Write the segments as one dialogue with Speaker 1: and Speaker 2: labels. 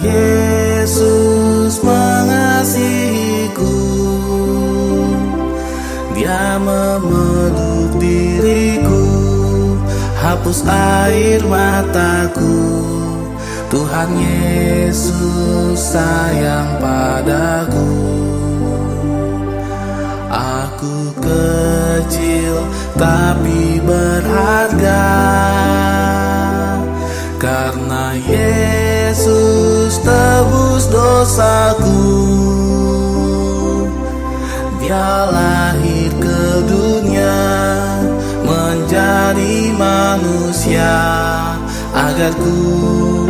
Speaker 1: Yesus mengasihiku, Dia memeluk diriku, hapus air mataku. Tuhan Yesus sayang padaku. Aku kecil tapi berharga, karena Yesus tebus dosaku. Dia lahir ke dunia menjadi manusia, agar ku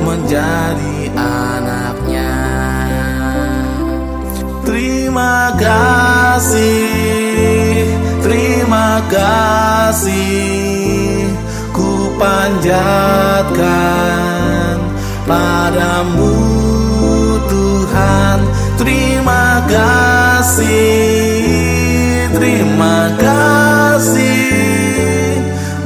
Speaker 1: menjadi anaknya. Terima kasih, ku panjatkan padamu Tuhan. Terima kasih,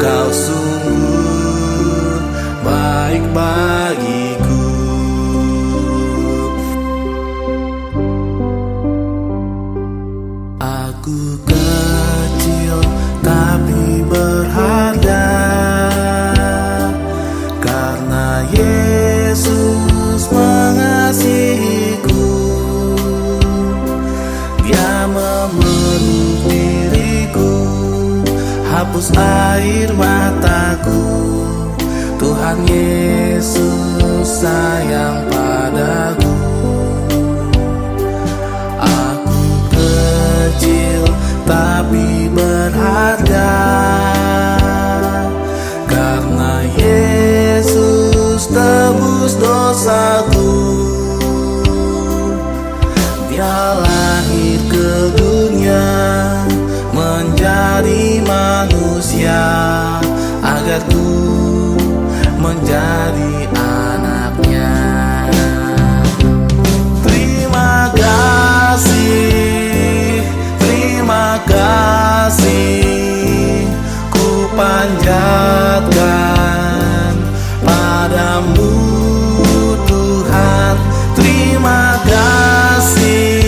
Speaker 1: Kau sungguh baik bagiku. Aku kecil tapi berharga, karena Yesus mengasihiku. Dia memeluk diriku, hapus air mataku. Tuhan Yesus sayang padaku. Aku kecil tapi berharga, karena Yesus tebus dosaku. Dia lahir ke dunia menjadi manusia, agar ku menjadi anaknya. Terima kasih, ku panjatkan padamu Tuhan. Terima kasih,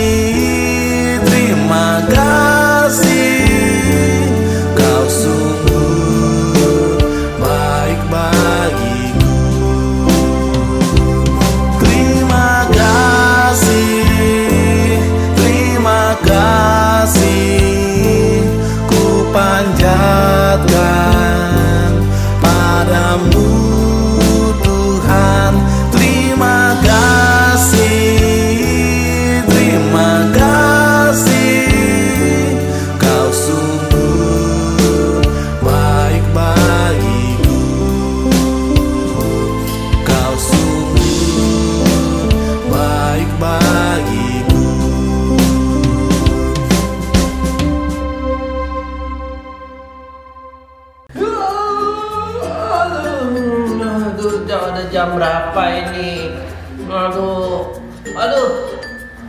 Speaker 1: Kau sungguh baik bagiku. Terima kasih, ku panjatkan padamu Tuhan. Terima kasih, Kau sungguh baik bagiku. Kau sungguh baik bagiku.
Speaker 2: Udah jam berapa ini? Aduh,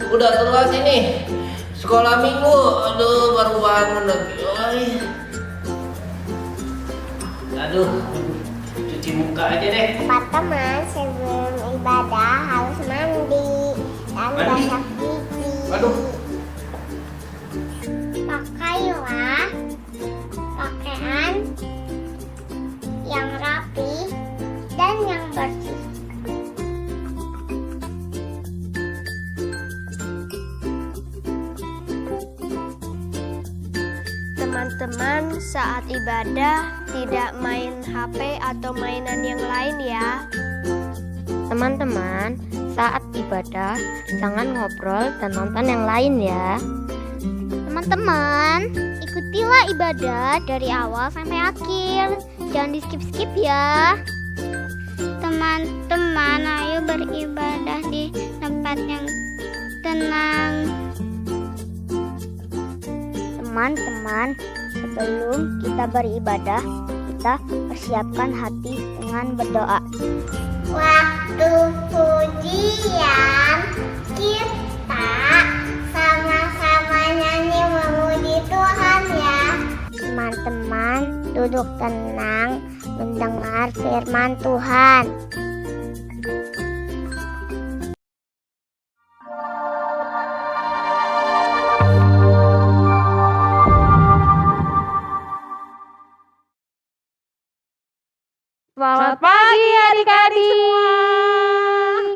Speaker 2: udah telat ini. Sekolah minggu, baru bangun lagi. Aduh, cuci muka aja deh.
Speaker 3: Teman-teman, sebelum ibadah harus mandi dan gosok gigi.
Speaker 2: Aduh.
Speaker 3: Pakailah pakaian yang rapi dan yang bersih.
Speaker 4: Teman-teman, saat ibadah tidak main HP atau mainan yang lain ya.
Speaker 5: Teman-teman, saat ibadah jangan ngobrol dan nonton yang lain ya.
Speaker 3: Teman-teman, ikutilah ibadah dari awal sampai akhir. Jangan di skip-skip ya. Teman-teman, ayo beribadah di tempat yang tenang.
Speaker 5: Teman-teman, sebelum kita beribadah, kita persiapkan hati dengan berdoa.
Speaker 3: Waktu pujian kita sama-sama nyanyi memuji Tuhan ya. Teman-teman, duduk tenang mendengar firman Tuhan.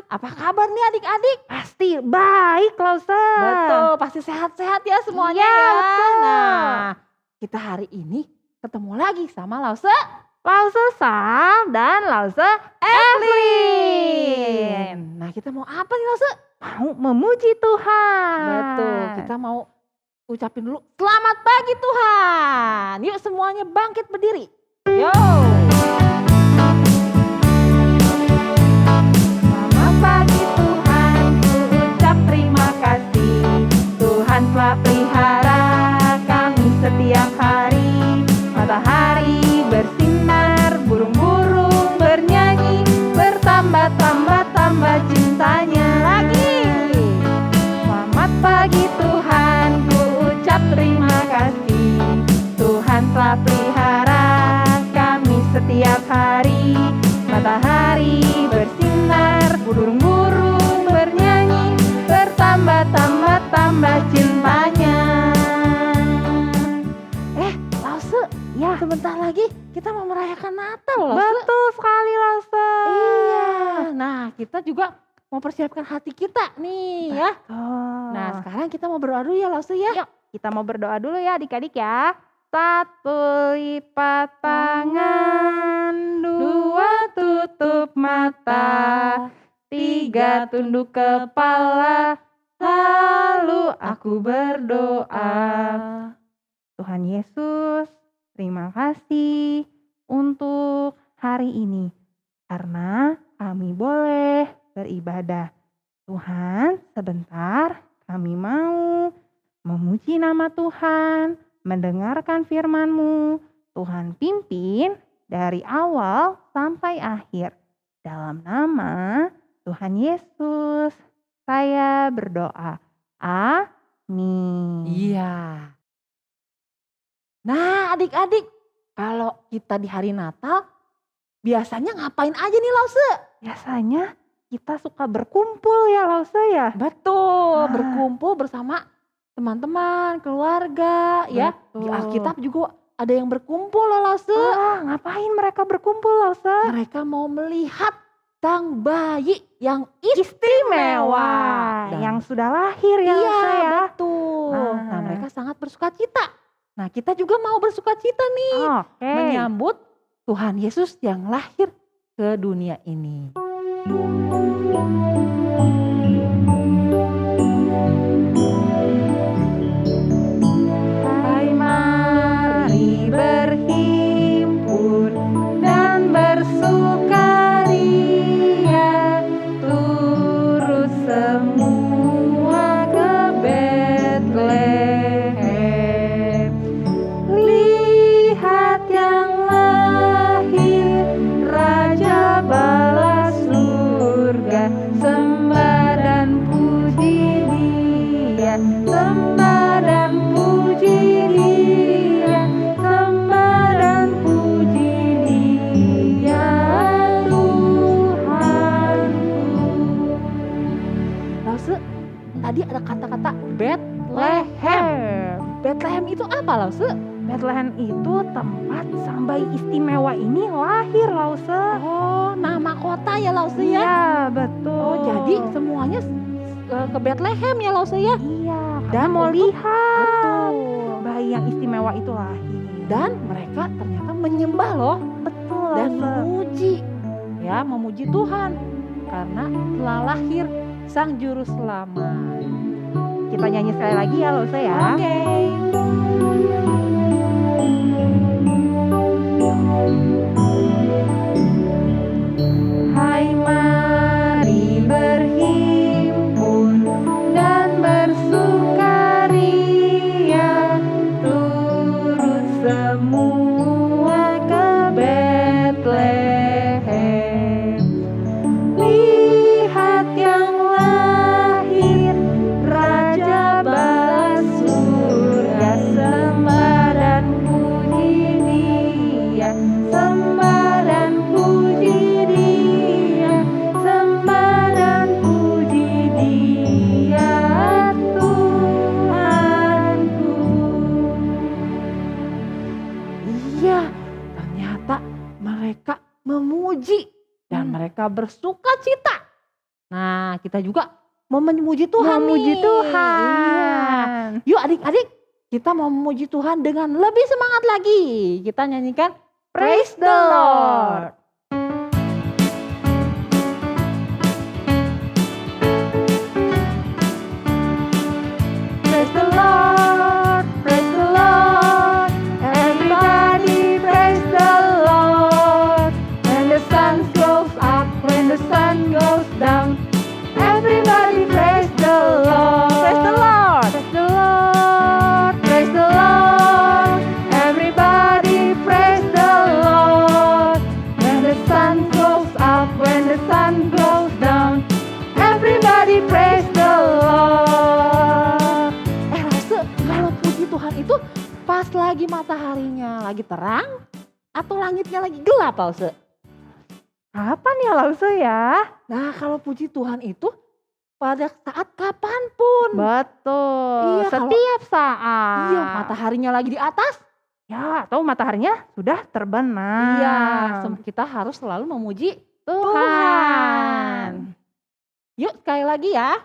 Speaker 6: apa kabar nih adik-adik?
Speaker 7: Pasti baik, Lause.
Speaker 6: Betul, pasti sehat-sehat ya semuanya
Speaker 7: Iya,
Speaker 6: ya.
Speaker 7: betul.
Speaker 6: Nah, kita hari ini ketemu lagi sama Lause.
Speaker 7: Lause Sam dan Lause Evelyn.
Speaker 6: Nah, kita mau apa nih Lause?
Speaker 7: Mau memuji Tuhan.
Speaker 6: Betul, kita mau ucapin dulu selamat pagi Tuhan. Yuk semuanya bangkit berdiri. Yo.
Speaker 7: Selamat pagi Tuhan, ku ucap terima kasih. Tuhan telah pelihara kami setiap hari. Matahari bersinar, burung-burung bernyanyi, bertambah-tambah cintanya. Lagi. Selamat pagi Tuhan, ku ucap terima kasih. Tuhan telah pelihara kami setiap hari. Matahari bersinar, burung-burung bernyanyi, bertambah-tambah cintanya.
Speaker 6: Lause,
Speaker 7: Ya,
Speaker 6: sebentar lagi kita mau merayakan Natal Lause.
Speaker 7: betul sekali Lause.
Speaker 6: Iya. Nah, kita juga mau persiapkan hati kita nih ya. Nah, sekarang kita mau berdoa dulu ya Lause ya.
Speaker 7: Yuk, kita mau berdoa dulu ya adik-adik ya. Satu, lipat tangan. Dua, tutup mata. Tiga, tunduk kepala. Lalu aku berdoa. Tuhan Yesus, terima kasih untuk hari ini. Karena kami boleh beribadah. Tuhan, sebentar kami mau memuji nama Tuhan, mendengarkan firman-Mu. Tuhan pimpin dari awal sampai akhir. Dalam nama Tuhan Yesus, saya berdoa. Amin.
Speaker 6: Iya. Nah, adik-adik, kalau kita di hari Natal biasanya ngapain aja nih Lause?
Speaker 7: Biasanya kita suka berkumpul ya Lause ya.
Speaker 6: Betul,
Speaker 7: Ah.
Speaker 6: berkumpul bersama teman-teman, keluarga ya. Di
Speaker 7: Betul.
Speaker 6: Alkitab juga ada yang berkumpul loh Lause.
Speaker 7: Ngapain mereka berkumpul Lause?
Speaker 6: Mereka mau melihat sang bayi yang
Speaker 7: Istimewa.
Speaker 6: Dan-
Speaker 7: Yang sudah lahir ya
Speaker 6: iya,
Speaker 7: Lause ya.
Speaker 6: betul.
Speaker 7: Ah.
Speaker 6: Nah, mereka sangat bersuka cita. Nah, kita juga mau bersuka cita nih
Speaker 7: Oke.
Speaker 6: menyambut Tuhan Yesus yang lahir ke dunia ini.
Speaker 7: Hai, mari berhimpun dan bersukaria, turut semua ke Betlehem. Lihat yang lahir, Raja bala surga, sembah dan puji Dia, sembah dan puji Dia, sembah dan puji Dia, Tuhanku.
Speaker 6: Lause, tadi ada kata-kata Bethlehem. Bethlehem itu apa Lause?
Speaker 7: Bethlehem itu tempat sang bayi istimewa ini lahir, Lause.
Speaker 6: Oh, nama kota ya Lause ya?
Speaker 7: Iya, betul.
Speaker 6: Oh, jadi semuanya ke Bethlehem ya Lause ya?
Speaker 7: Iya,
Speaker 6: Dan
Speaker 7: dan mau
Speaker 6: untuk-
Speaker 7: lihat
Speaker 6: Betul.
Speaker 7: bayi yang istimewa itu lahir.
Speaker 6: Dan mereka ternyata menyembah loh
Speaker 7: Betul,
Speaker 6: dan
Speaker 7: Lause.
Speaker 6: memuji. Ya, memuji Tuhan karena telah lahir sang juru selamat.
Speaker 7: Kita nyanyi sekali lagi ya, Lause ya.
Speaker 6: Oke.
Speaker 7: Hai, mari berhimpun dan bersukaria, turut semua ke Betlehem. Lihat yang lahir, Raja bala surga, sembah dan puji Dia, sembah dan puji Dia, sembah dan puji Dia, Tuhanku.
Speaker 6: Iya, ternyata mereka memuji dan mereka bersuka cita Nah, kita juga mau memuji Tuhan
Speaker 7: Memuji
Speaker 6: nih.
Speaker 7: Tuhan.
Speaker 6: Iya. Yuk adik-adik, kita mau memuji Tuhan dengan lebih semangat lagi. Kita nyanyikan Praise the Lord.
Speaker 7: Praise the Lord, praise the Lord. Everybody praise the Lord. When the sun goes up, when the sun goes down. Everybody praise the Lord.
Speaker 6: Praise the Lord.
Speaker 7: Praise the Lord, praise the Lord. Everybody praise the Lord. When the sun goes up, when the sun goes down. Everybody praise the Lord.
Speaker 6: Rasa kalau puji Tuhan itu pas lagi mataharinya lagi terang atau langitnya lagi gelap, Lause?
Speaker 7: Kapan ya Lause ya?
Speaker 6: Nah, kalau puji Tuhan itu pada saat kapanpun.
Speaker 7: Betul,
Speaker 6: Iya, kalau-
Speaker 7: setiap saat.
Speaker 6: Iya, mataharinya lagi di atas.
Speaker 7: Ya, atau mataharinya sudah terbenam.
Speaker 6: Iya, kita harus selalu memuji
Speaker 7: Tuhan.
Speaker 6: Yuk, sekali lagi ya.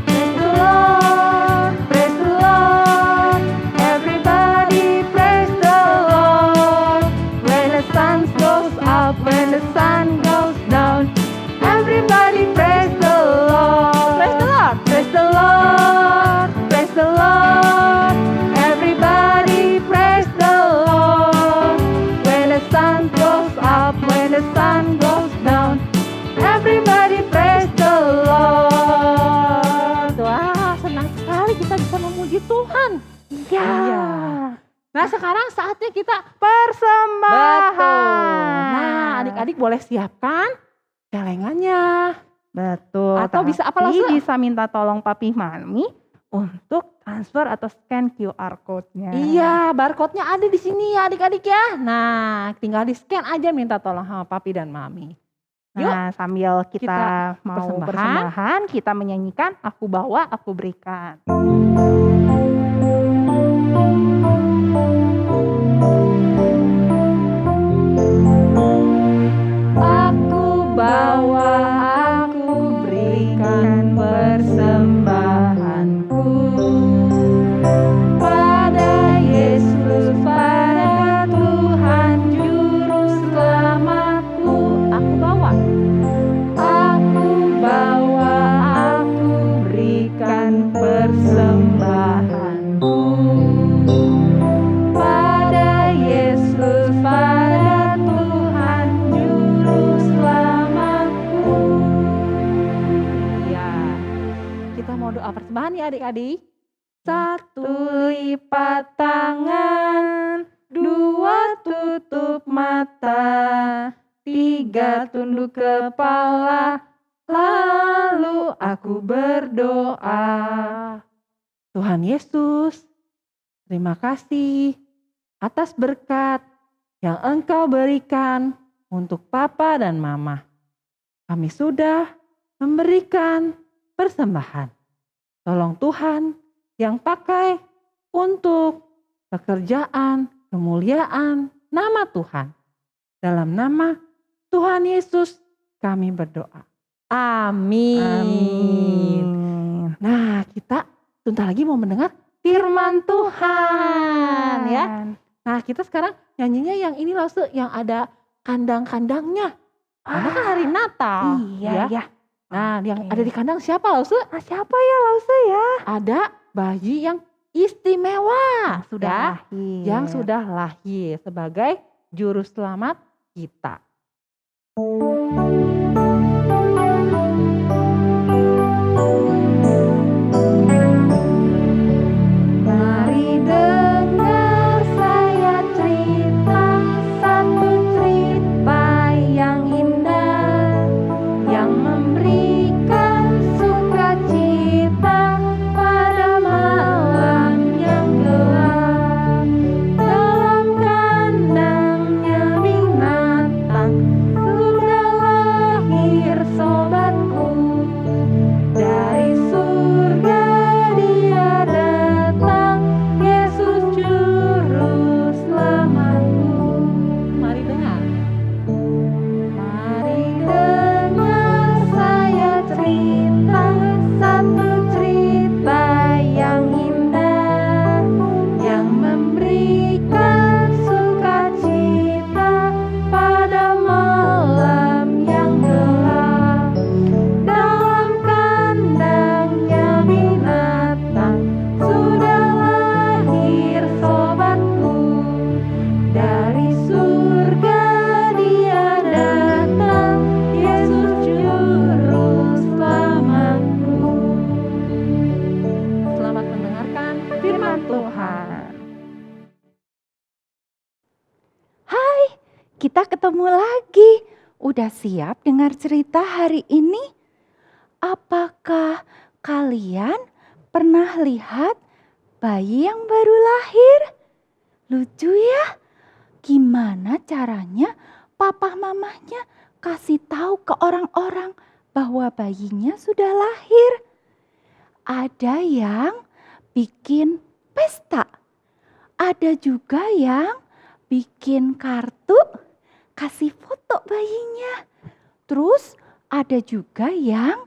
Speaker 7: Praise the Lord, praise the Lord. Everybody praise the Lord. When the sun goes up, when the sun goes down. Everybody praise the Lord.
Speaker 6: Praise the Lord.
Speaker 7: Praise the Lord, praise the Lord. Everybody praise the Lord. When the sun goes up, when the sun goes down. Everybody praise the Lord.
Speaker 6: Wah, senang sekali kita bisa memuji Tuhan.
Speaker 7: Ya.
Speaker 6: Iya. Nah, sekarang saatnya kita
Speaker 7: Persembahan.
Speaker 6: betul. Nah, adik-adik boleh siapkan celengannya.
Speaker 7: Betul.
Speaker 6: Atau bisa apa,
Speaker 7: tapi
Speaker 6: Lause?
Speaker 7: bisa minta tolong papi mami untuk transfer atau scan QR code-nya.
Speaker 6: Iya, barcode-nya ada di sini ya adik-adik ya. Nah, tinggal di scan aja minta tolong sama papi dan mami. Yuk,
Speaker 7: Nah, sambil kita
Speaker 6: kita
Speaker 7: mau
Speaker 6: persembahan.
Speaker 7: persembahan, kita menyanyikan Aku Bawa, Aku Berikan. Aku bawa, aku berikan persembahanku pada Yesus, pada Tuhan Juru Selamatku.
Speaker 6: aku bawa.
Speaker 7: Aku bawa, aku berikan persembahanku pada Yesus, pada Tuhan Juru Selamatku.
Speaker 6: Iya. Kita mau doa persembahan ya adik-adik.
Speaker 7: Satu lipat tangan, dua tutup mata, tiga tunduk kepala, lalu aku berdoa.
Speaker 6: Tuhan Yesus, terima kasih atas berkat yang Engkau berikan untuk Papa dan Mama. Kami sudah memberikan persembahan. Tolong Tuhan yang pakai untuk pekerjaan, kemuliaan nama Tuhan. Dalam nama Tuhan Yesus kami berdoa. Amin. Nah, kita sebentar lagi mau mendengar firman Tuhan ya. Nah, kita sekarang nyanyinya yang ini loh, yang ada kandang-kandangnya. Karena kan hari Natal.
Speaker 7: Iya, ya.
Speaker 6: Nah, yang
Speaker 7: Oke.
Speaker 6: ada di kandang siapa Lause?
Speaker 7: Nah, siapa ya Lause ya?
Speaker 6: Ada bayi yang istimewa.
Speaker 7: Sudah
Speaker 6: Ya,
Speaker 7: lahir.
Speaker 6: yang sudah lahir sebagai juru selamat kita.
Speaker 7: Mari dengar saya cerita satu cerita yang indah, yang memberikan sukacita pada malam yang gelap. Dalam kandangnya binatang udah siap dengar cerita hari ini? Apakah kalian pernah lihat bayi yang baru lahir? Lucu ya? Gimana caranya papa mamanya kasih tahu ke orang-orang bahwa bayinya sudah lahir? Ada yang bikin pesta. Ada juga yang bikin kartu, kasih foto bayinya. Terus ada juga yang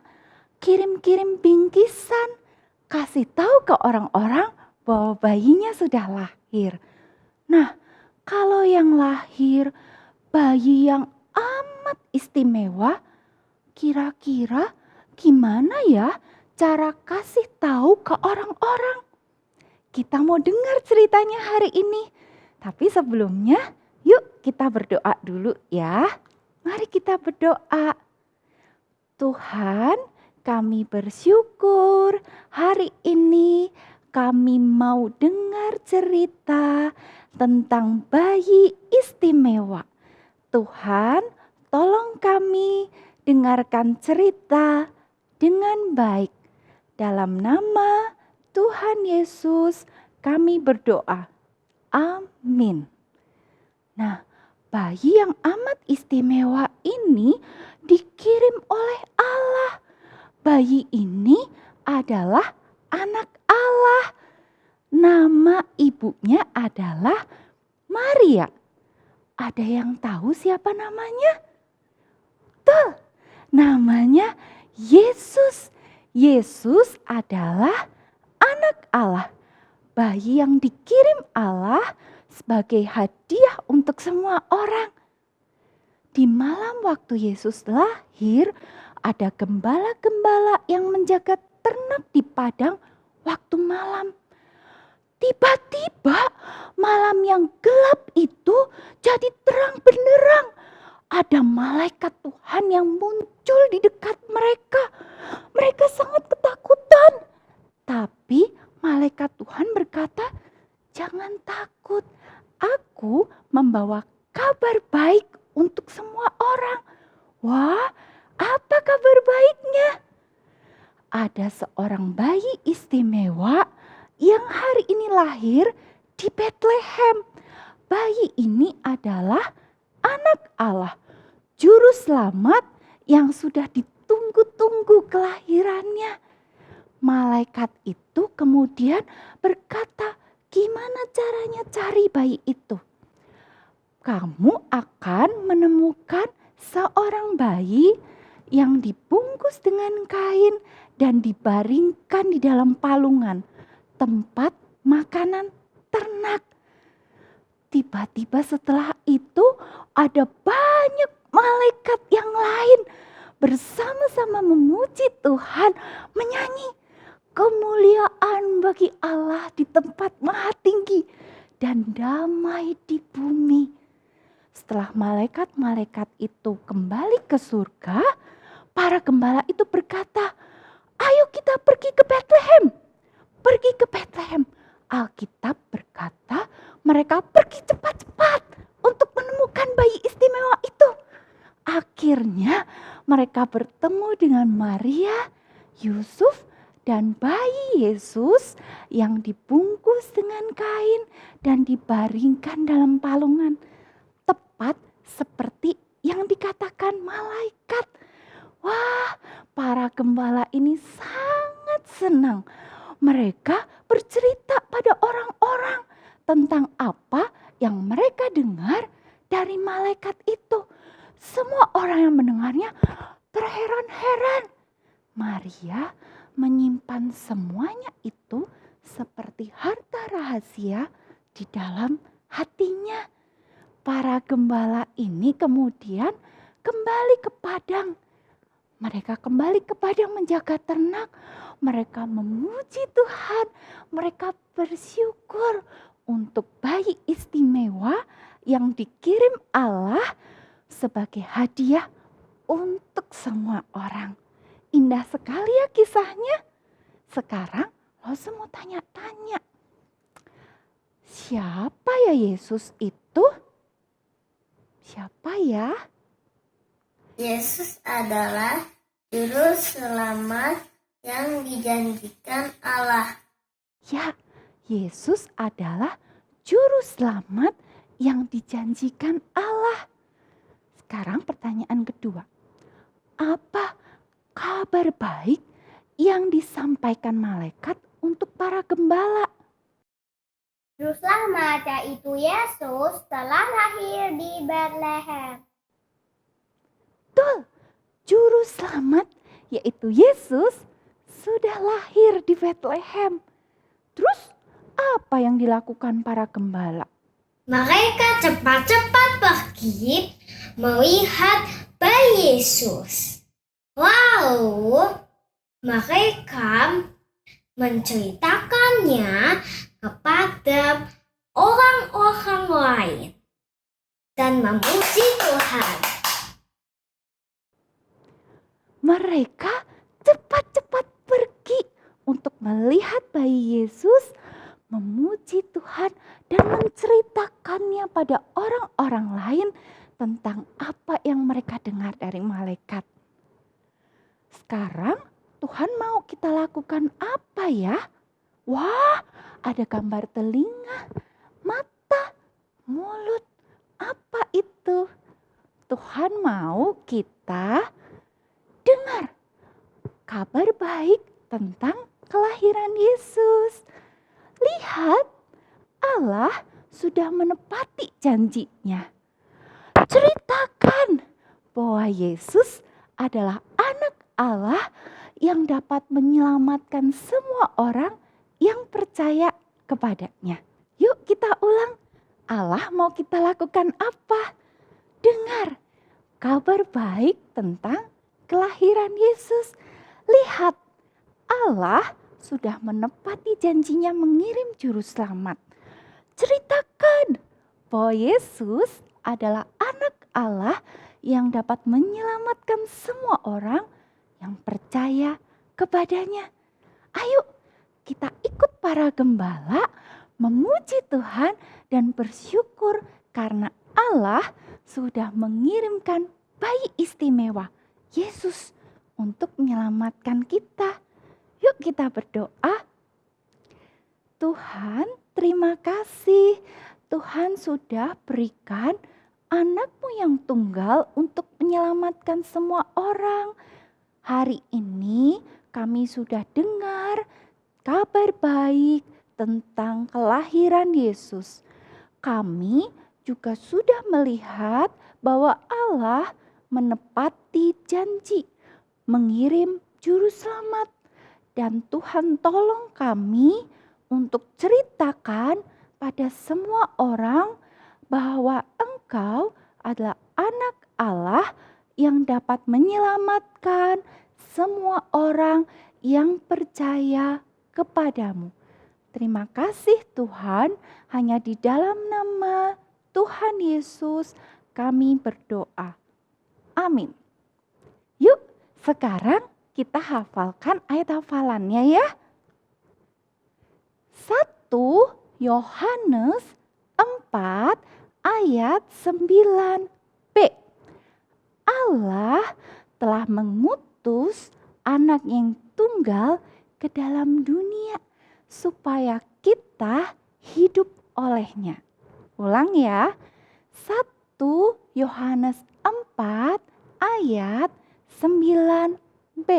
Speaker 7: kirim-kirim bingkisan, kasih tahu ke orang-orang bahwa bayinya sudah lahir. Nah, kalau yang lahir bayi yang amat istimewa, kira-kira gimana ya cara kasih tahu ke orang-orang? Kita mau dengar ceritanya hari ini. Tapi sebelumnya, yuk kita berdoa dulu ya. Mari kita berdoa. Tuhan, kami bersyukur hari ini kami mau dengar cerita tentang bayi istimewa. Tuhan, tolong kami dengarkan cerita dengan baik. Dalam nama Tuhan Yesus kami berdoa. Amin. Nah, bayi yang amat istimewa ini dikirim oleh Allah. Bayi ini adalah anak Allah. Nama ibunya adalah Maria. Ada yang tahu siapa namanya? Betul, namanya Yesus. Yesus adalah anak Allah, bayi yang dikirim Allah sebagai hadiah untuk semua orang. Di malam waktu Yesus lahir, ada gembala-gembala yang menjaga ternak di padang waktu malam. Tiba-tiba malam yang gelap itu jadi terang benderang. Ada malaikat Tuhan yang muncul di dekat mereka. Mereka sangat ketakutan. Tapi malaikat Tuhan berkata, "Jangan takut, aku membawa kabar baik untuk semua orang." Wah, apa kabar baiknya? Ada seorang bayi istimewa yang hari ini lahir di Bethlehem. Bayi ini adalah anak Allah, juru selamat yang sudah ditunggu-tunggu kelahirannya. Malaikat itu kemudian berkata, "Gimana caranya cari bayi itu? Kamu akan menemukan seorang bayi yang dibungkus dengan kain dan dibaringkan di dalam palungan, tempat makanan ternak." Tiba-tiba setelah itu ada banyak malaikat yang lain bersama-sama memuji Tuhan, menyanyi, "Kemuliaan bagi Allah di tempat maha tinggi dan damai di bumi." Setelah malaikat-malaikat itu kembali ke surga, para gembala itu berkata, "Ayo kita pergi ke Bethlehem." Pergi ke Bethlehem. Alkitab berkata mereka pergi cepat-cepat untuk menemukan bayi istimewa itu. Akhirnya mereka bertemu dengan Maria, Yusuf, dan bayi Yesus yang dibungkus dengan kain dan dibaringkan dalam palungan. Tepat seperti yang dikatakan malaikat. Wah, para gembala ini sangat senang. Mereka bercerita pada orang-orang tentang apa yang mereka dengar dari malaikat itu. Semua orang yang mendengarnya terheran-heran. Maria menyimpan semuanya itu seperti harta rahasia di dalam hatinya. Para gembala ini kemudian kembali ke padang. Mereka kembali ke padang menjaga ternak. Mereka memuji Tuhan. Mereka bersyukur untuk bayi istimewa yang dikirim Allah sebagai hadiah untuk semua orang. Indah sekali ya kisahnya. Sekarang lo semua tanya-tanya. Siapa ya Yesus itu? Siapa ya?
Speaker 8: Yesus adalah juru selamat yang dijanjikan Allah.
Speaker 6: Ya, Yesus adalah juru selamat yang dijanjikan Allah. Sekarang pertanyaan kedua. Apa kabar baik yang disampaikan malaikat untuk para gembala?
Speaker 3: Juru selamat yaitu Yesus telah lahir di Bethlehem.
Speaker 6: Betul, juru selamat yaitu Yesus sudah lahir di Bethlehem. Terus apa yang dilakukan para gembala?
Speaker 3: Mereka cepat-cepat pergi melihat bayi Yesus. Lalu mereka menceritakannya kepada orang-orang lain dan memuji Tuhan.
Speaker 6: Mereka cepat-cepat pergi untuk melihat bayi Yesus, memuji Tuhan dan menceritakannya pada orang-orang lain tentang apa yang mereka dengar dari malaikat. Sekarang Tuhan mau kita lakukan apa ya? Wah, ada gambar telinga, mata, mulut. Apa itu? Tuhan mau kita dengar kabar baik tentang kelahiran Yesus. Lihat, Allah sudah menepati janjinya. Ceritakan bahwa Yesus adalah anak Allah yang dapat menyelamatkan semua orang yang percaya kepadanya. Yuk kita ulang. Allah mau kita lakukan apa? Dengar kabar baik tentang kelahiran Yesus. Lihat, Allah sudah menepati janjinya mengirim juru selamat. Ceritakan bahwa Yesus adalah anak Allah yang dapat menyelamatkan semua orang yang percaya kepadanya. Ayo kita ikut para gembala memuji Tuhan dan bersyukur karena Allah sudah mengirimkan bayi istimewa Yesus untuk menyelamatkan kita. Yuk kita berdoa. Tuhan, terima kasih. Tuhan sudah berikan anak-Mu yang tunggal untuk menyelamatkan semua orang. Hari ini kami sudah dengar kabar baik tentang kelahiran Yesus. Kami juga sudah melihat bahwa Allah menepati janji mengirim juru selamat. Dan Tuhan tolong kami untuk ceritakan pada semua orang bahwa Engkau adalah anak Allah yang dapat menyelamatkan semua orang yang percaya kepadamu. Terima kasih Tuhan, hanya di dalam nama Tuhan Yesus kami berdoa. Amin. Yuk sekarang kita hafalkan ayat hafalannya ya. 1 Yohanes 4 ayat 9b. Allah telah mengutus anak yang tunggal ke dalam dunia supaya kita hidup olehnya. Ulang ya. 1 Yohanes 4 ayat 9b.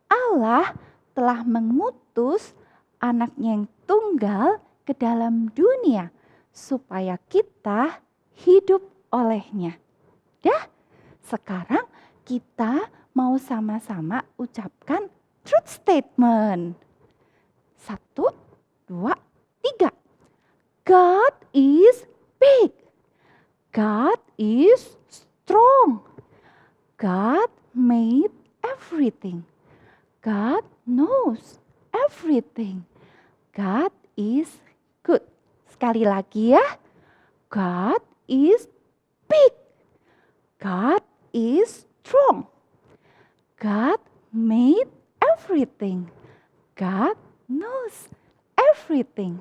Speaker 6: Allah telah mengutus anaknya yang tunggal ke dalam dunia supaya kita hidup olehnya. Dah, sekarang kita mau sama-sama ucapkan truth statement. 1, 2, 3. God is big. God is strong. God made everything. God knows everything. God is good. Sekali lagi ya. God is big. God is strong. God made everything. God knows everything.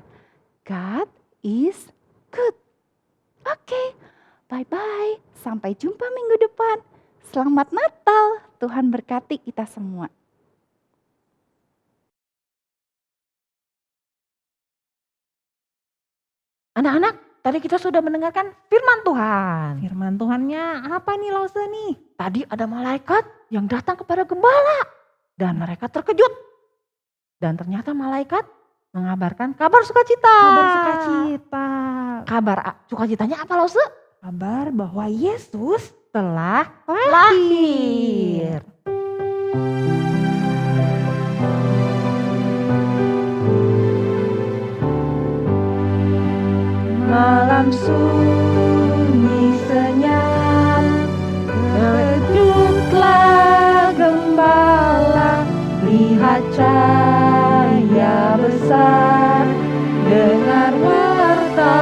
Speaker 6: God is good. Oke, bye-bye. Sampai jumpa minggu depan.
Speaker 7: Selamat Natal, Tuhan berkati kita semua.
Speaker 6: Anak-anak, tadi kita sudah mendengarkan firman Tuhan.
Speaker 7: Firman Tuhannya apa nih Lause nih?
Speaker 6: Tadi ada malaikat yang datang kepada gembala dan mereka terkejut. Dan ternyata malaikat mengabarkan kabar sukacita.
Speaker 7: Kabar sukacita.
Speaker 6: Kabar sukacitanya apa Lause?
Speaker 7: Kabar bahwa Yesus telah
Speaker 6: Lahir.
Speaker 7: Malam sunyi senyap, terkejutlah gembala, lihat cahaya besar, dengar warta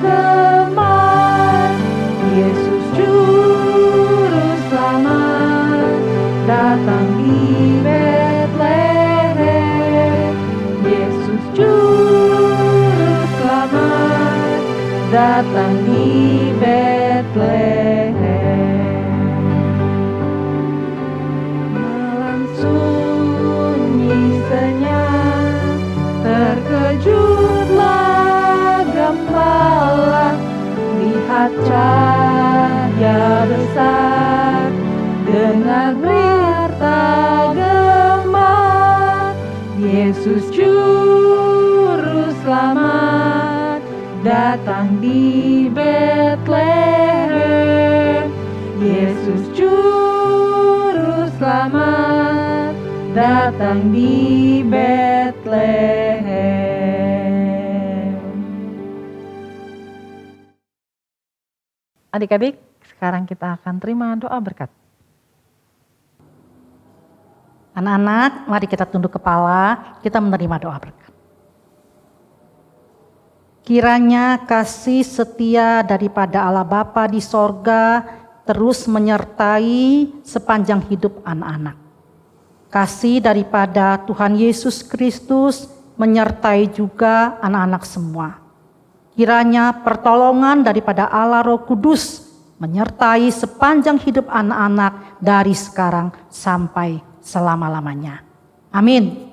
Speaker 7: gemar, Yesus Juru Selamat datang di Betlehem, Yesus Juru Selamat datang di Betlehem. Malam sunyi senyap, terkejutlah gembala, lihat cahaya besar, dengar berita gemar, Yesus Juru Selamat datang di Betlehem, Yesus Juru Selamat datang di Betlehem.
Speaker 6: Adik-adik, sekarang kita akan terima doa berkat.
Speaker 9: Anak-anak, mari kita tunduk kepala, kita menerima doa berkat. Kiranya kasih setia daripada Allah Bapa di sorga terus menyertai sepanjang hidup anak-anak. Kasih daripada Tuhan Yesus Kristus menyertai juga anak-anak semua. Kiranya pertolongan daripada Allah Roh Kudus menyertai sepanjang hidup anak-anak dari sekarang sampai selama-lamanya. Amin.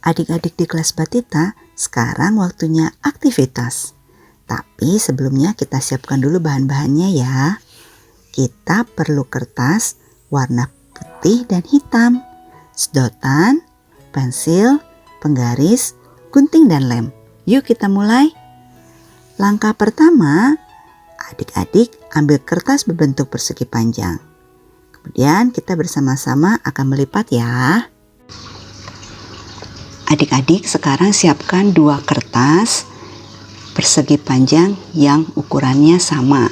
Speaker 10: Adik-adik di kelas Batita, sekarang waktunya aktivitas. Tapi sebelumnya kita siapkan dulu bahan-bahannya ya. Kita perlu kertas warna putih dan hitam, sedotan, pensil, penggaris, gunting dan lem. Yuk kita mulai. Langkah pertama, adik-adik ambil kertas berbentuk persegi panjang. Kemudian kita bersama-sama akan melipat ya. Adik-adik sekarang siapkan 2 kertas persegi panjang yang ukurannya sama.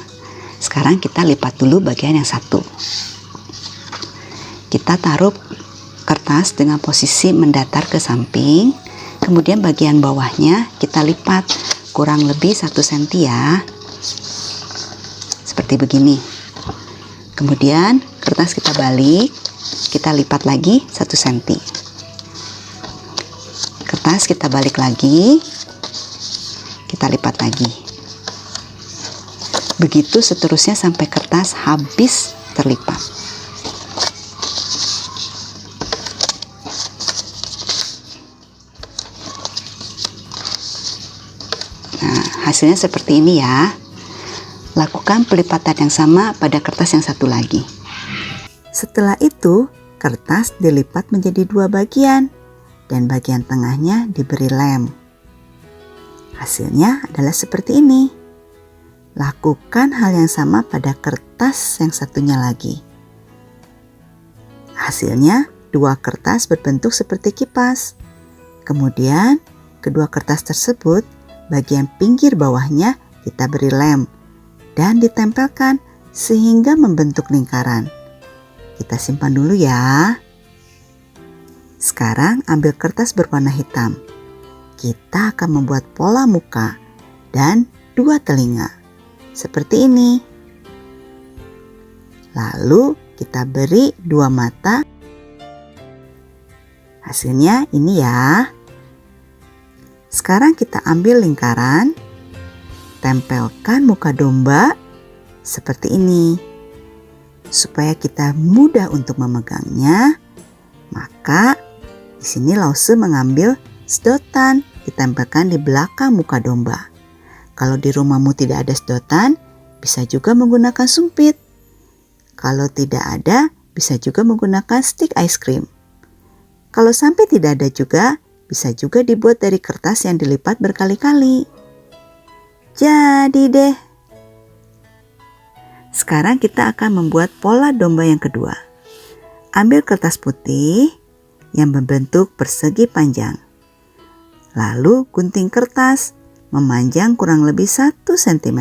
Speaker 10: Sekarang kita lipat dulu bagian yang satu. Kita taruh kertas dengan posisi mendatar ke samping. Kemudian bagian bawahnya kita lipat kurang lebih 1 cm ya. Seperti begini. Kemudian kertas kita balik, kita lipat lagi 1 cm. Kertas kita balik lagi, kita lipat lagi. Begitu seterusnya sampai kertas habis terlipat. Nah, hasilnya seperti ini ya. Lakukan pelipatan yang sama pada kertas yang satu lagi. Setelah itu, kertas dilipat menjadi 2 bagian. Dan bagian tengahnya diberi lem. Hasilnya adalah seperti ini. Lakukan hal yang sama pada kertas yang satunya lagi. Hasilnya, 2 kertas berbentuk seperti kipas. Kemudian, kedua kertas tersebut, bagian pinggir bawahnya kita beri lem dan ditempelkan sehingga membentuk lingkaran. Kita simpan dulu ya. Sekarang ambil kertas berwarna hitam. Kita akan membuat pola muka dan 2 telinga. Seperti ini. Lalu kita beri 2 mata. Hasilnya ini ya. Sekarang kita ambil lingkaran. Tempelkan muka domba seperti ini. Supaya kita mudah untuk memegangnya, maka di sini Lause mengambil sedotan ditempelkan di belakang muka domba. Kalau di rumahmu tidak ada sedotan, bisa juga menggunakan sumpit. Kalau tidak ada, bisa juga menggunakan stik ice cream. Kalau sampai tidak ada juga, bisa juga dibuat dari kertas yang dilipat berkali-kali. Jadi deh. Sekarang kita akan membuat pola domba yang kedua. Ambil kertas putih yang berbentuk persegi panjang. Lalu gunting kertas memanjang kurang lebih 1 cm.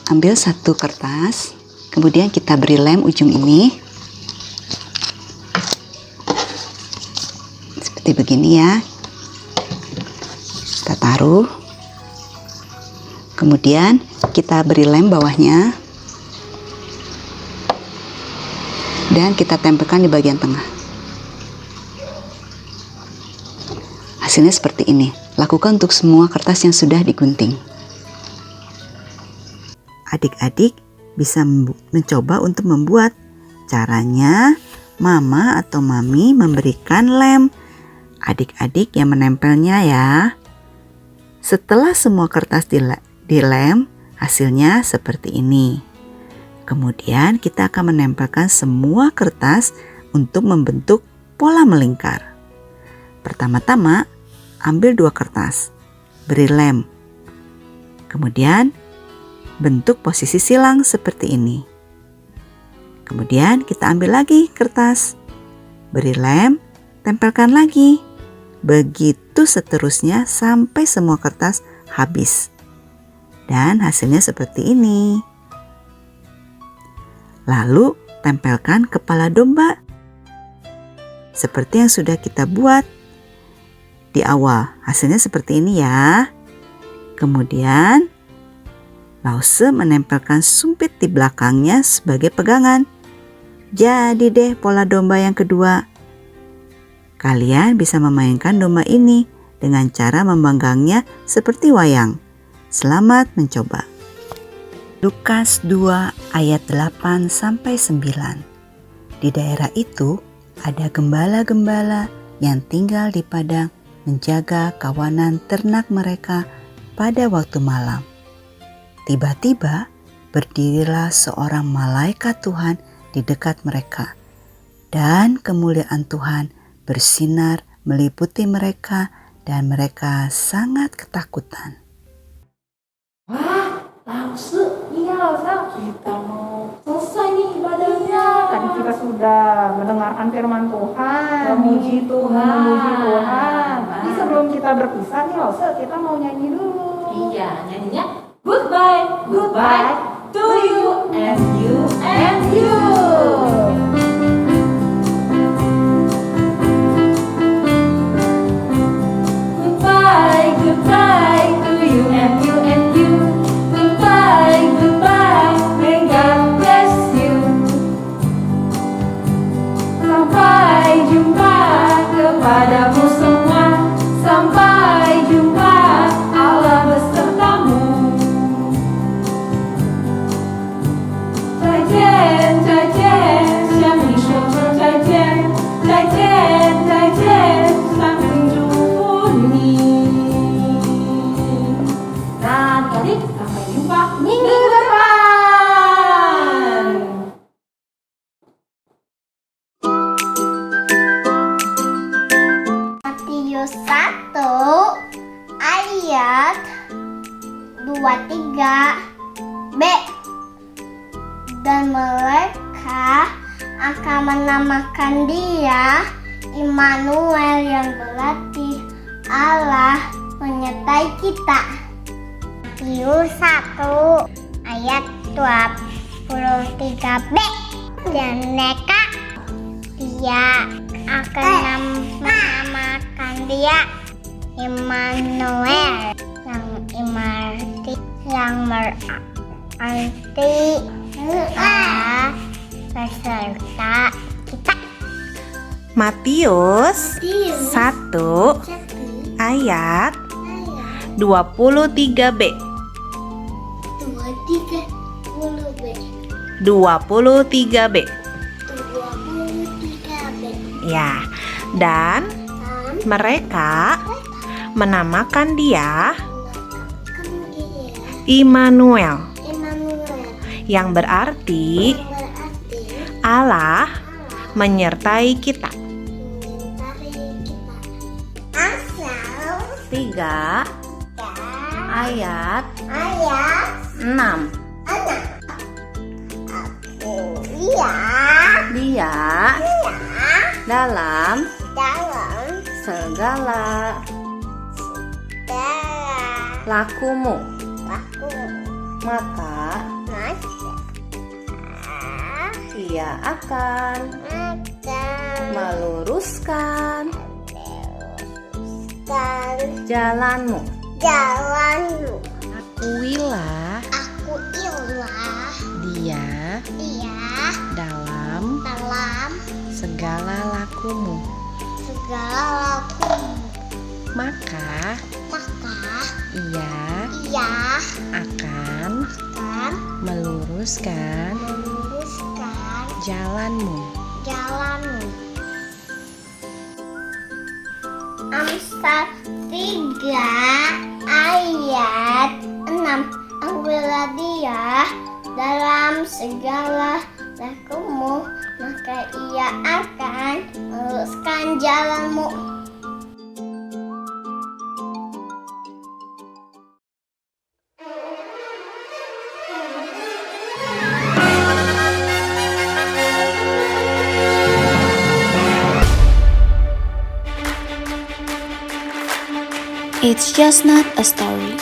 Speaker 10: Ambil 1 kertas, kemudian kita beri lem ujung ini. Seperti begini ya. Kita taruh. Kemudian kita beri lem bawahnya. Dan kita tempelkan di bagian tengah. Hasilnya seperti ini. Lakukan untuk semua kertas yang sudah digunting. Adik-adik bisa mencoba untuk membuat. Caranya, mama atau mami memberikan lem. Adik-adik yang menempelnya ya. Setelah semua kertas dilem, hasilnya seperti ini. Kemudian kita akan menempelkan semua kertas untuk membentuk pola melingkar. Pertama-tama, ambil 2 kertas, beri lem. Kemudian, bentuk posisi silang seperti ini. Kemudian kita ambil lagi kertas, beri lem, tempelkan lagi. Begitu seterusnya sampai semua kertas habis. Dan hasilnya seperti ini. Lalu tempelkan kepala domba. Seperti yang sudah kita buat di awal. Hasilnya seperti ini ya. Kemudian Lause menempelkan sumpit di belakangnya sebagai pegangan. Jadi deh pola domba yang kedua. Kalian bisa memainkan domba ini dengan cara memanggangnya seperti wayang. Selamat mencoba. Lukas 2 ayat 8-9. Di daerah itu ada gembala-gembala yang tinggal di padang menjaga kawanan ternak mereka pada waktu malam. Tiba-tiba berdirilah seorang malaikat Tuhan di dekat mereka, dan kemuliaan Tuhan bersinar meliputi mereka dan mereka sangat ketakutan.
Speaker 6: Wah, Lause, iya Lause, kita mau selesai nih ibadahnya. Tadi kita sudah mendengarkan firman Tuhan, memuji Tuhan. Tapi sebelum kita berpisah nih Lause, kita mau nyanyi dulu.
Speaker 7: Iya, nyanyinya goodbye, goodbye to you and you and you. Goodbye, goodbye to you and you and you. Goodbye, goodbye, may God bless you. Sampai jumpa kepadamu semua. Sampai jumpa, Allah besertamu. 再见，再见，向你说声再见，再见，再见，sampai祝福你。Nah, adik, sampai jumpa minggu depan.
Speaker 8: Matius 1 2, 3. B. Dan mereka akan menamakan dia Immanuel, yang berarti Allah menyertai kita. Matius 1 ayat 23b. Dan mereka akan menamakan dia Immanuel, yang berarti Allah beserta kita.
Speaker 10: Matius 1 ayat 23b. 23b. Ya, dan mereka menamakan dia Immanuel, yang berarti Allah menyertai kita. 3 ayat 6. Dia dalam segala lakumu, maka Ia akan meluruskan jalanmu. Akuilah dia dalam segala lakumu, maka ia akan meluruskan jalanmu.
Speaker 8: Amsal 3 ayat 6. Akuilah dia dalam segala lakumu, maka Ia akan meluruskan jalanmu.
Speaker 11: It's just not a story.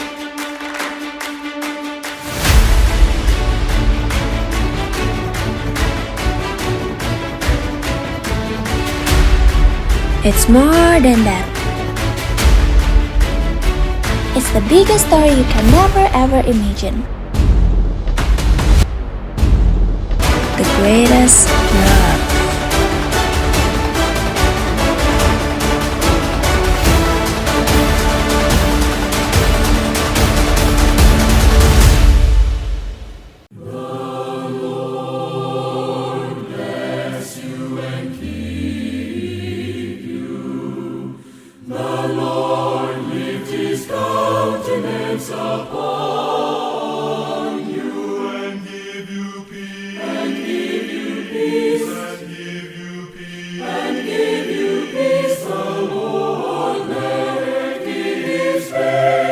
Speaker 11: It's more than that. It's the biggest story you can never ever imagine. The greatest love.
Speaker 1: Faith.